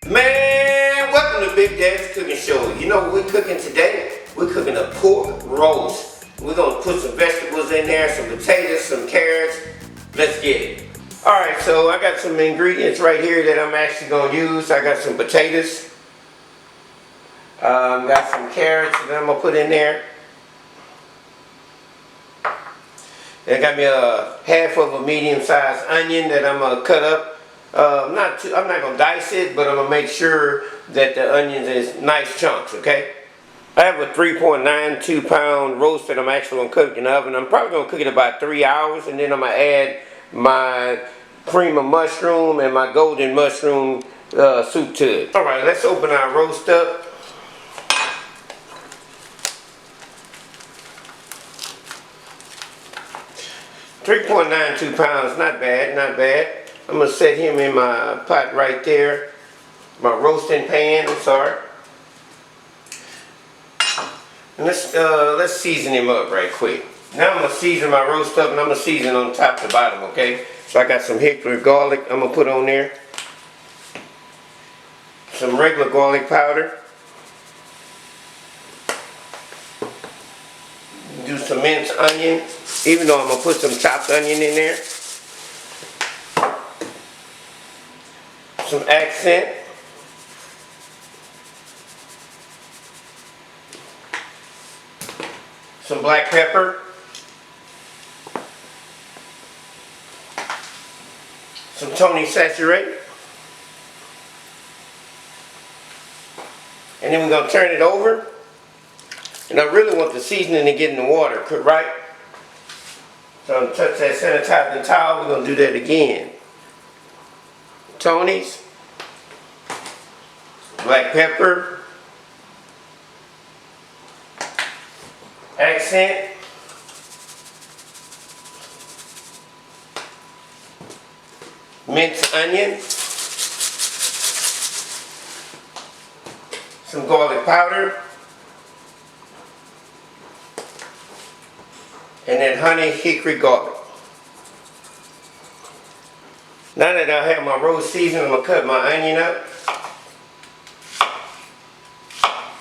Man, welcome to Big Daddy's Cooking Show. You know what we're cooking today? We're cooking a pork roast. We're gonna put some vegetables in there, some potatoes, some carrots. Let's get it. Alright, so I got some ingredients right here that I'm actually gonna use. I got some potatoes. Got some carrots that I'm gonna put in there. I got me a half of a medium-sized onion that I'm gonna cut up. I'm not gonna dice it, but I'm gonna make sure that the onions is nice chunks, okay? I have a 3.92 pound roast that I'm actually gonna cook in the oven. I'm probably gonna cook it about 3 hours, and then I'm gonna add my cream of mushroom and my golden mushroom soup to it. All right, let's open our roast up. £3.92 pounds, not bad, not bad. I'm gonna set him in my pot right there, my roasting pan. I'm sorry. And let's season him up right quick. Now I'm gonna season my roast up, and I'm gonna season on top to bottom. Okay. So I got some hickory garlic I'm gonna put on there. Some regular garlic powder. Do some minced onion, even though I'm gonna put some chopped onion in there. Some accent. Some black pepper. Some Tony Saturate. And then we're gonna turn it over. And I really want the seasoning to get in the water, right? So I'm gonna touch that sanitizing towel. We're gonna do that again. Tony's, black pepper, accent, minced onion, some garlic powder, and then honey hickory garlic. Now that I have my roast seasoned, I'm going to cut my onion up.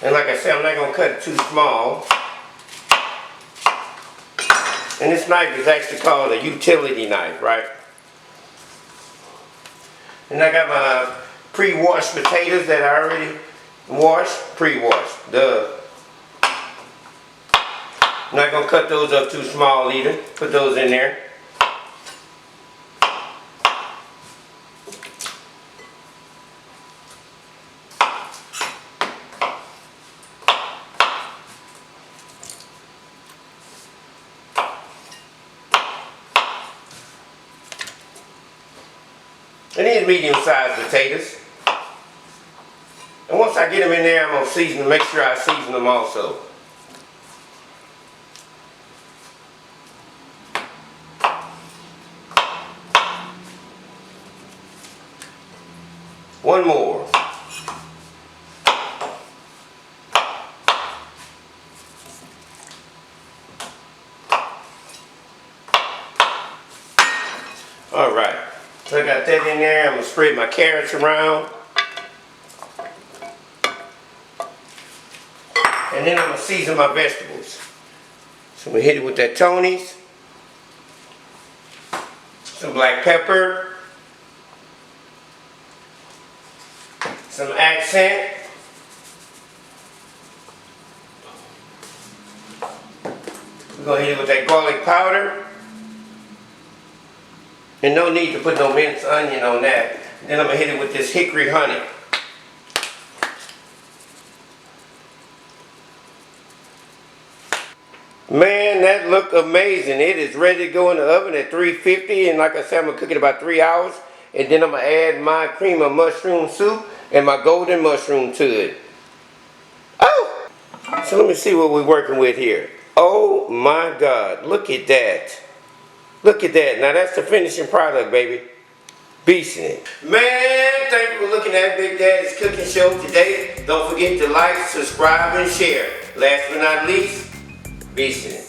And like I said, I'm not going to cut it too small. And this knife is actually called a utility knife, right? And I got my pre-washed potatoes that I already washed, pre-washed. Duh. I'm not going to cut those up too small either. Put those in there. And these medium-sized potatoes. And once I get them in there, I'm going to season them, make sure I season them also. One more. All right. So I got that in there. I'm going to spread my carrots around. And then I'm going to season my vegetables. So I'm going to hit it with that Tony's. Some black pepper. Some accent. We're going to hit it with that garlic powder. And no need to put no minced onion on that. Then I'm going to hit it with this hickory honey. Man, that looked amazing. It is ready to go in the oven at 350. And like I said, I'm going to cook it about 3 hours. And then I'm going to add my cream of mushroom soup and my golden mushroom to it. Oh! So let me see what we're working with here. Oh my God. Look at that. Look at that. Now that's the finishing product, baby. Beasting it. Man, thank you for looking at Big Daddy's Cooking Show today. Don't forget to like, subscribe, and share. Last but not least, beasting it.